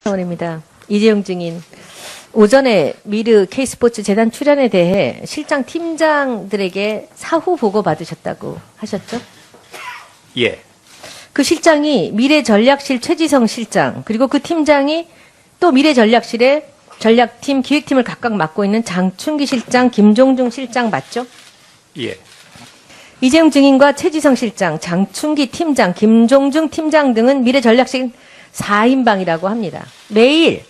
원입니다. 이재용 증인. 오전에 미르 K스포츠 재단 출연에 대해 실장 팀장들에게 사후 보고 받으셨다고 하셨죠? 예. 그 실장이 미래전략실 최지성 실장, 그리고 그 팀장이 또 미래전략실의 전략팀, 기획팀을 각각 맡고 있는 장충기 실장, 김종중 실장 맞죠? 예. 이재용 증인과 최지성 실장, 장충기 팀장, 김종중 팀장 등은 미래전략실 4인방이라고 합니다. 매일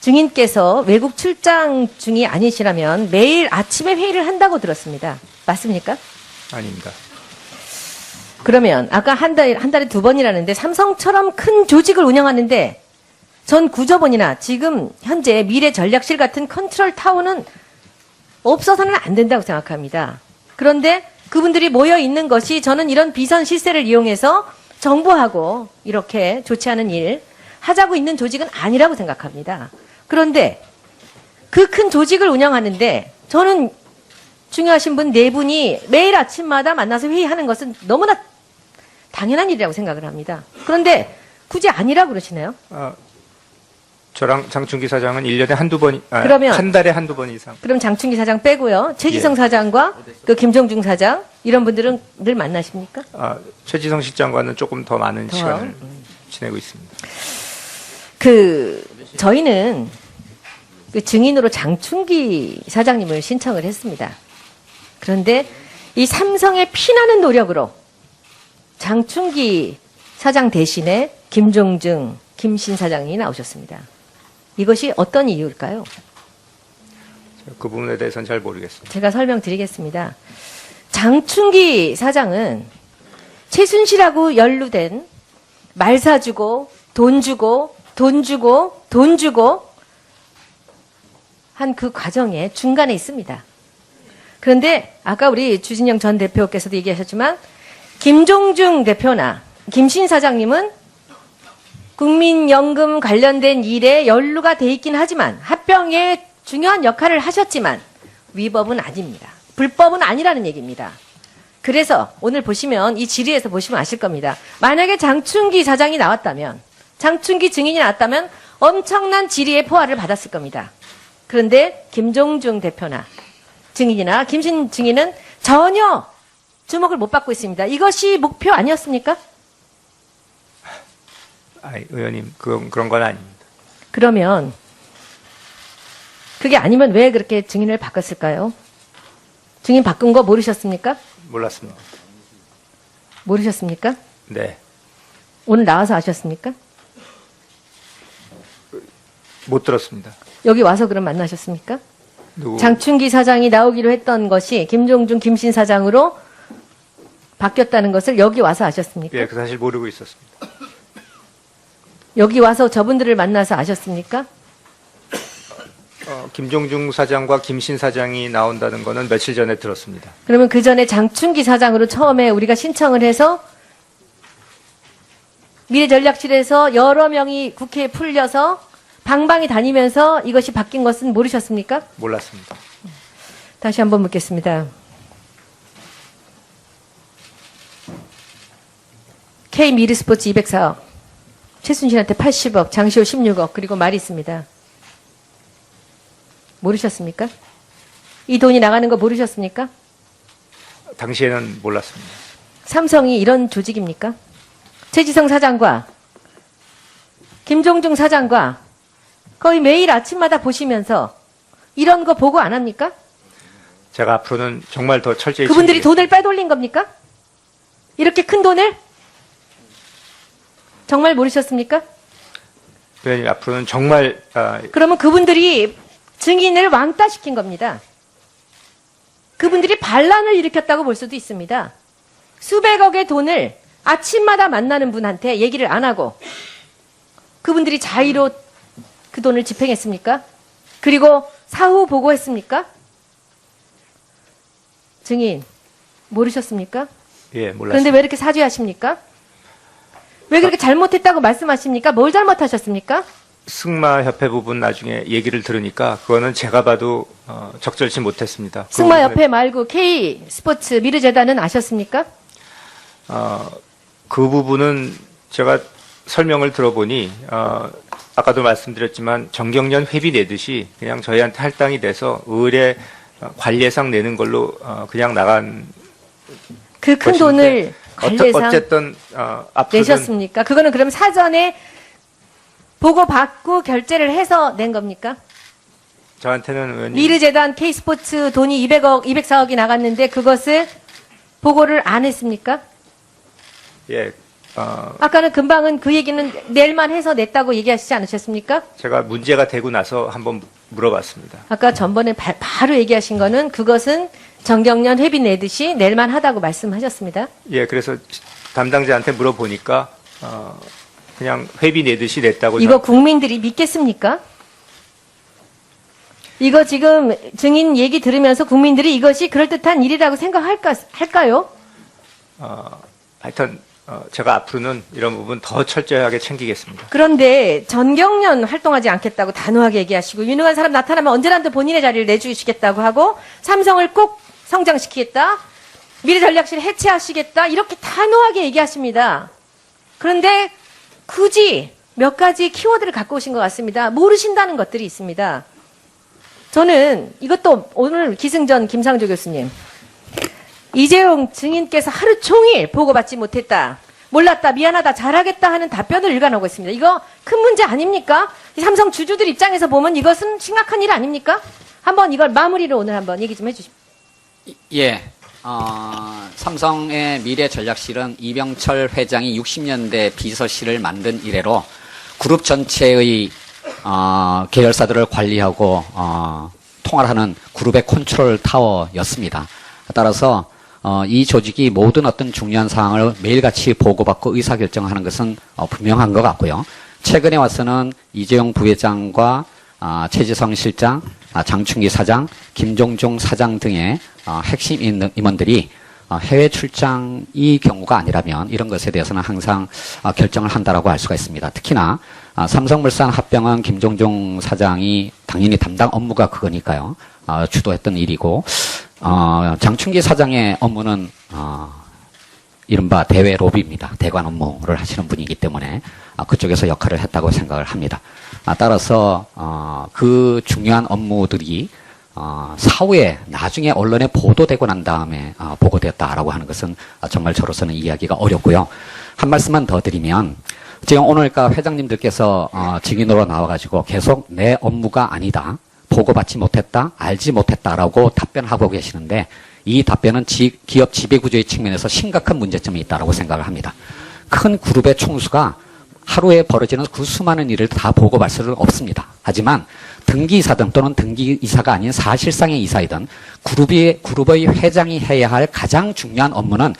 증인께서 외국 출장 중이 아니시라면 매일 아침에 회의를 한다고 들었습니다. 맞습니까? 아닙니다. 그러면 아까 한 달에 두 번이라는데 삼성처럼 큰 조직을 운영하는데 전 구조본이나 지금 현재 미래전략실 같은 컨트롤 타워는 없어서는 안 된다고 생각합니다. 그런데 그분들이 모여 있는 것이 저는 이런 비선 실세를 이용해서 정부하고 이렇게 좋지 않은 일 하자고 있는 조직은 아니라고 생각합니다. 그런데 그 큰 조직을 운영하는데 저는 중요하신 분 네 분이 매일 아침마다 만나서 회의하는 것은 너무나 당연한 일이라고 생각을 합니다. 그런데 굳이 아니라고 그러시네요. 저랑 장충기 사장은 1년에 한두 번, 그러면 한 달에 한두 번 이상. 그럼 장충기 사장 빼고요. 최지성 예. 사장과 그 김종중 사장 이런 분들은 늘 만나십니까? 최지성 실장과는 조금 더 많은 더? 시간을 지내고 있습니다. 저희는 그 증인으로 장충기 사장님을 신청을 했습니다. 그런데 이 삼성의 피나는 노력으로 장충기 사장 대신에 김종중, 김신 사장이 나오셨습니다. 이것이 어떤 이유일까요? 그 부분에 대해서는 잘 모르겠습니다. 제가 설명드리겠습니다. 장충기 사장은 최순실하고 연루된 말 사주고 돈 주고 돈 주고 돈 주고 한 그 과정에 중간에 있습니다. 그런데 아까 우리 주진영 전 대표께서도 얘기하셨지만 김종중 대표나 김신 사장님은 국민연금 관련된 일에 연루가 돼 있긴 하지만 합병에 중요한 역할을 하셨지만 위법은 아닙니다. 불법은 아니라는 얘기입니다. 그래서 오늘 보시면 이 질의에서 보시면 아실 겁니다. 만약에 장충기 사장이 나왔다면 장충기 증인이 나왔다면 엄청난 질의의 포화를 받았을 겁니다. 그런데 김종중 대표나 증인이나 김신 증인은 전혀 주목을 못 받고 있습니다. 이것이 목표 아니었습니까? 의원님, 그런 건 아닙니다. 그러면 그게 아니면 왜 그렇게 증인을 바꿨을까요? 증인 바꾼 거 모르셨습니까? 몰랐습니다. 모르셨습니까? 네. 오늘 나와서 아셨습니까? 못 들었습니다. 여기 와서 그럼 만나셨습니까? 누구? 장충기 사장이 나오기로 했던 것이 김종중, 김신 사장으로 바뀌었다는 것을 여기 와서 아셨습니까? 예, 그 사실 모르고 있었습니다. 여기 와서 저분들을 만나서 아셨습니까? 김종중 사장과 김신 사장이 나온다는 거는 며칠 전에 들었습니다. 그러면 그 전에 장충기 사장으로 처음에 우리가 신청을 해서 미래전략실에서 여러 명이 국회에 풀려서 방방이 다니면서 이것이 바뀐 것은 모르셨습니까? 몰랐습니다. 다시 한번 묻겠습니다. K 미르스포츠 204억, 최순실한테 80억, 장시호 16억, 그리고 말이 있습니다. 모르셨습니까? 이 돈이 나가는 거 모르셨습니까? 당시에는 몰랐습니다. 삼성이 이런 조직입니까? 최지성 사장과 김종중 사장과 거의 매일 아침마다 보시면서 이런 거 보고 안 합니까? 제가 앞으로는 정말 더 철저히 그분들이 챙기겠습니다. 돈을 빼돌린 겁니까? 이렇게 큰 돈을? 정말 모르셨습니까? 의원님, 앞으로는 정말 그러면 그분들이 증인을 왕따시킨 겁니다. 그분들이 반란을 일으켰다고 볼 수도 있습니다. 수백억의 돈을 아침마다 만나는 분한테 얘기를 안 하고 그분들이 자의로 그 돈을 집행했습니까? 그리고 사후 보고했습니까? 증인 모르셨습니까? 예, 몰랐습니다. 그런데 왜 이렇게 사죄하십니까? 왜 그렇게 잘못했다고 말씀하십니까? 뭘 잘못하셨습니까? 승마협회 부분 나중에 얘기를 들으니까 그거는 제가 봐도 적절치 못했습니다. 승마협회 말고 K 스포츠 미르재단은 아셨습니까? 그 부분은 제가 설명을 들어보니 아까도 말씀드렸지만 정경련 회비 내듯이 그냥 저희한테 할당이 돼서 의뢰 관리예상 내는 걸로 그냥 나간 그 큰 돈을 관리예상 어쨌든 앞으로는 내셨습니까? 그거는 그럼 사전에 보고받고 결제를 해서 낸 겁니까? 저한테는 의원님 미르재단 K스포츠 돈이 204억이 나갔는데 그것을 보고를 안 했습니까? 예, 아까는 금방은 그 얘기는 낼만 해서 냈다고 얘기하시지 않으셨습니까? 제가 문제가 되고 나서 한번 물어봤습니다. 아까 전번에 바로 얘기하신 거는 그것은 정경련 회비 내듯이 낼만 하다고 말씀하셨습니다. 예, 그래서 담당자한테 물어보니까 그냥 회비 내듯이 냈다고. 이거 국민들이 믿겠습니까? 이거 지금 증인 얘기 들으면서 국민들이 이것이 그럴듯한 일이라고 할까요? 하여튼 제가 앞으로는 이런 부분 더 철저하게 챙기겠습니다. 그런데 전경련 활동하지 않겠다고 단호하게 얘기하시고 유능한 사람 나타나면 언제라도 본인의 자리를 내주시겠다고 하고 삼성을 꼭 성장시키겠다, 미래전략실 해체하시겠다 이렇게 단호하게 얘기하십니다. 그런데 굳이 몇 가지 키워드를 갖고 오신 것 같습니다. 모르신다는 것들이 있습니다. 저는 이것도 오늘 기승전 김상조 교수님, 이재용 증인께서 하루 종일 보고받지 못했다, 몰랐다, 미안하다, 잘하겠다 하는 답변을 일관하고 있습니다. 이거 큰 문제 아닙니까? 이 삼성 주주들 입장에서 보면 이것은 심각한 일 아닙니까? 한번 이걸 마무리로 오늘 한번 얘기 좀 해주십시오. 예. 삼성의 미래전략실은 이병철 회장이 60년대 비서실을 만든 이래로 그룹 전체의 계열사들을 관리하고 통화를 하는 그룹의 컨트롤 타워였습니다. 따라서 이 조직이 모든 어떤 중요한 사항을 매일같이 보고받고 의사결정하는 것은 분명한 것 같고요. 최근에 와서는 이재용 부회장과 최지성 실장, 장충기 사장, 김종종 사장 등의 핵심 임원들이 해외 출장이 경우가 아니라면 이런 것에 대해서는 항상 결정을 한다라고 할 수가 있습니다. 특히나 삼성물산 합병은 김종종 사장이 당연히 담당 업무가 그거니까요. 주도했던 일이고 장충기 사장의 업무는 이른바 대외 로비입니다. 대관 업무를 하시는 분이기 때문에 그쪽에서 역할을 했다고 생각을 합니다. 따라서 그 중요한 업무들이 사후에 나중에 언론에 보도되고 난 다음에 보고되었다라고 하는 것은 정말 저로서는 이해하기가 어렵고요. 한 말씀만 더 드리면 지금 오늘까 회장님들께서 증인으로 나와가지고 계속 내 업무가 아니다, 보고받지 못했다, 알지 못했다라고 답변하고 계시는데 이 답변은 기업 지배구조의 측면에서 심각한 문제점이 있다고 생각을 합니다. 큰 그룹의 총수가 하루에 벌어지는 그 수많은 일을 다 보고받을 수는 없습니다. 하지만 등기이사든 또는 등기이사가 아닌 사실상의 이사이든 그룹의 회장이 해야 할 가장 중요한 업무는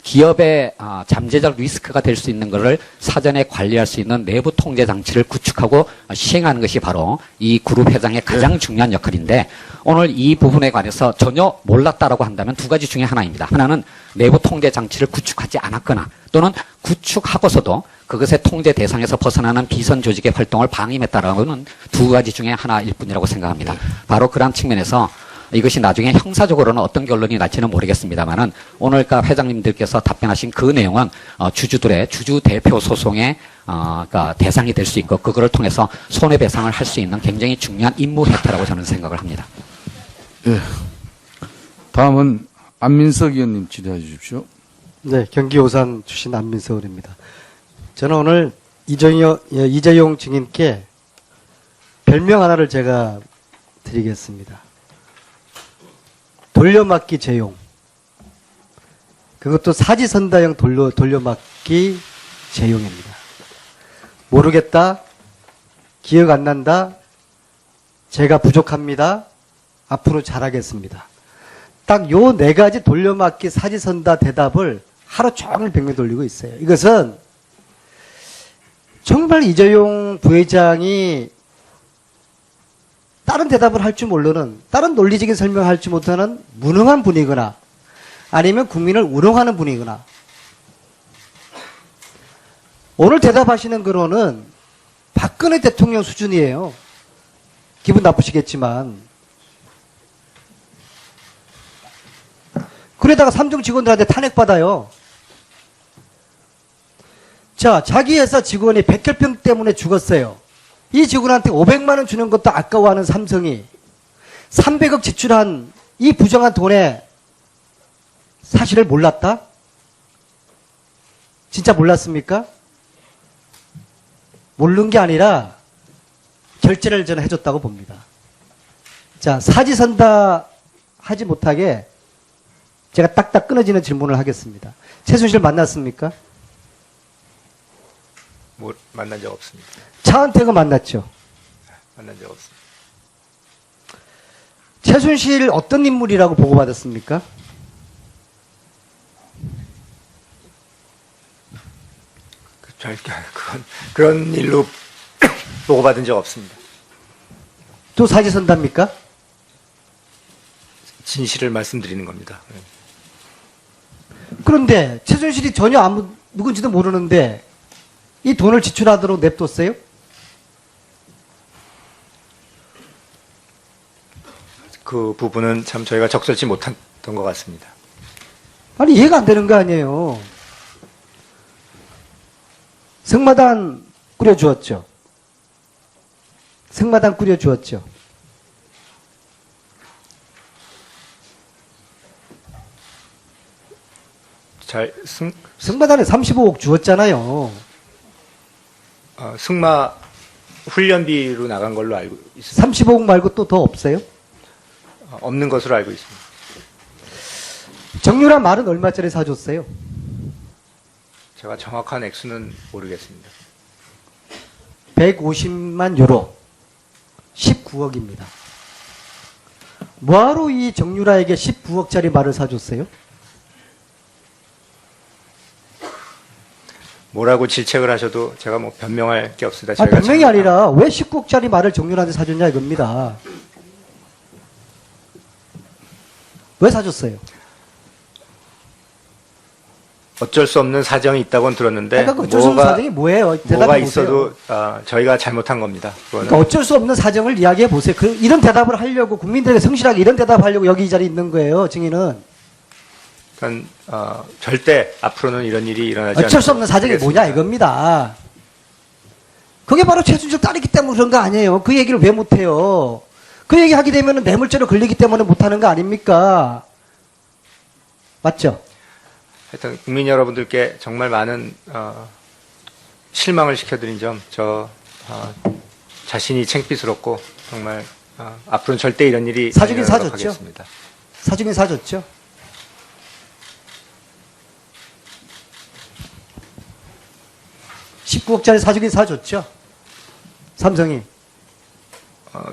기업의 잠재적 리스크가 될 수 있는 것을 사전에 관리할 수 있는 내부 통제 장치를 구축하고 시행하는 것이 바로 이 그룹 회장의 가장 중요한 역할인데 오늘 이 부분에 관해서 전혀 몰랐다라고 한다면 두 가지 중에 하나입니다. 하나는 내부 통제 장치를 구축하지 않았거나 또는 구축하고서도 그것의 통제 대상에서 벗어나는 비선 조직의 활동을 방임했다라고는 두 가지 중에 하나일 뿐이라고 생각합니다. 바로 그런 측면에서 이것이 나중에 형사적으로는 어떤 결론이 날지는 모르겠습니다만은 오늘까 회장님들께서 답변하신 그 내용은 주주들의 주주 대표 소송의 그러니까 대상이 될 수 있고 그거를 통해서 손해배상을 할 수 있는 굉장히 중요한 임무 혜택이라고 저는 생각을 합니다. 예. 다음은 안민석 의원님 질의해 주십시오. 네, 경기 오산 출신 안민석 의원입니다. 저는 오늘 이재용 증인께 별명 하나를 제가 드리겠습니다. 돌려막기 재용. 그것도 사지선다형 돌려막기 재용입니다. 모르겠다, 기억 안 난다, 제가 부족합니다, 앞으로 잘하겠습니다. 딱 요 네 가지 돌려막기 사지선다 대답을 하루 종일 뱅뱅 돌리고 있어요. 이것은 정말 이재용 부회장이 다른 대답을 할 줄 모르는, 다른 논리적인 설명을 할 줄 못하는 무능한 분이거나 아니면 국민을 우롱하는 분이거나 오늘 대답하시는 거로는 박근혜 대통령 수준이에요. 기분 나쁘시겠지만. 그러다가 삼성 직원들한테 탄핵받아요. 자, 자기 회사 직원이 백혈병 때문에 죽었어요. 이 직원한테 500만 원 주는 것도 아까워하는 삼성이 300억 지출한 이 부정한 돈의 사실을 몰랐다? 진짜 몰랐습니까? 모르는 게 아니라 결제를 저는 해줬다고 봅니다. 자, 사지선다 하지 못하게 제가 딱딱 끊어지는 질문을 하겠습니다. 최순실 만났습니까? 뭐 만난 적 없습니다. 차은택은 만났죠. 만난 적 없습니다. 최순실 어떤 인물이라고 보고받았습니까? 그런 일로 보고받은 적 없습니다. 또 사지선답니까? 진실을 말씀드리는 겁니다. 네. 그런데 최순실이 전혀 누군지도 모르는데 이 돈을 지출하도록 냅뒀어요? 그 부분은 참 저희가 적절치 못했던 것 같습니다. 아니 이해가 안 되는 거 아니에요. 승마단 꾸려주었죠. 승마단 꾸려주었죠. 승마단에 35억 주었잖아요. 승마 훈련비로 나간 걸로 알고 있습니다. 35억 말고 또 더 없어요? 없는 것으로 알고 있습니다. 정유라 말은 얼마짜리 사줬어요? 제가 정확한 액수는 모르겠습니다. 150만 유로 19억입니다. 뭐하러 이 정유라에게 19억짜리 말을 사줬어요? 뭐라고 질책을 하셔도 제가 뭐 변명할 게 없습니다. 변명이 아니라 왜 19억짜리 말을 정유라한테 사줬냐 이겁니다. 왜 사줬어요? 어쩔 수 없는 사정이 있다고는 들었는데 그러니까 어쩔 수 없는 사정이 뭐예요? 대답해 뭐가 보세요. 있어도 저희가 잘못한 겁니다. 그거는. 그러니까 어쩔 수 없는 사정을 이야기해 보세요. 이런 대답을 하려고 국민들에게 성실하게 이런 대답하려고 여기 이 자리에 있는 거예요. 증인은. 그러니까 절대 앞으로는 이런 일이 일어나지 어쩔 수 없는 사정이 않겠습니다. 뭐냐 이겁니다. 그게 바로 최순실 딸이기 때문에 그런 거 아니에요. 그 얘기를 왜 못해요? 그 얘기 하게 되면 뇌물죄로 걸리기 때문에 못하는 거 아닙니까? 맞죠? 하여튼 국민 여러분들께 정말 많은 실망을 시켜드린 점 자신이 창피스럽고 정말 앞으로는 절대 이런 일이 사주긴 일어나도록 사줬죠. 하겠습니다. 사주긴 사줬죠. (19억짜리) 사주긴 사줬죠. 삼성이.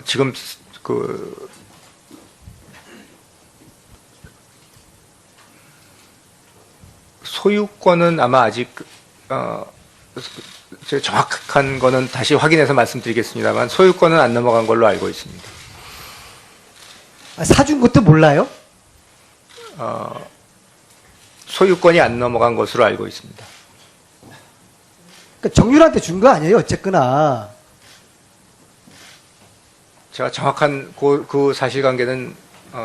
지금 그 소유권은 아마 아직 제가 정확한 거는 다시 확인해서 말씀드리겠습니다만 소유권은 안 넘어간 걸로 알고 있습니다. 사준 것도 몰라요? 소유권이 안 넘어간 것으로 알고 있습니다. 그러니까 정유라한테 준 거 아니에요, 어쨌거나. 제가 정확한 그 사실관계는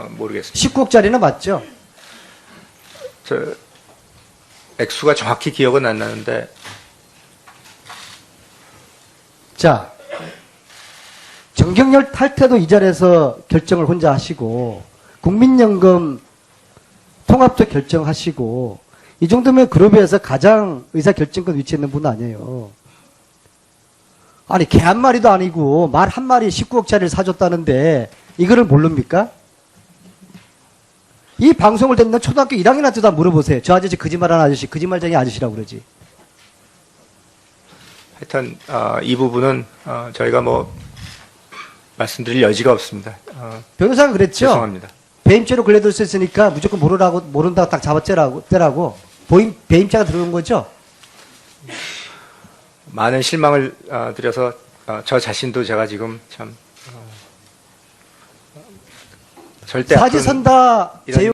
모르겠습니다. 19억짜리는 맞죠? 액수가 정확히 기억은 안 나는데 자, 정경열 탈퇴도 이 자리에서 결정을 혼자 하시고 국민연금 통합도 결정하시고 이 정도면 그룹에서 가장 의사결정권 위치에 있는 분 아니에요. 아니 개 한 마리도 아니고 말 한 마리 19억짜리를 사줬다는데 이거를 모릅니까? 이 방송을 듣는 초등학교 1학년한테도 다 물어보세요. 저 아저씨 거짓말하는 아저씨, 거짓말쟁이 아저씨라고 그러지. 하여튼 이 부분은 저희가 뭐 말씀드릴 여지가 없습니다. 변호사가 그랬죠? 죄송합니다. 배임죄로 걸려들 수 있으니까 무조건 모른다고 딱 잡았대라고. 배임죄가 들어온 거죠? 많은 실망을 드려서 저 자신도 제가 지금 참 절대 사지선다 이런 제휴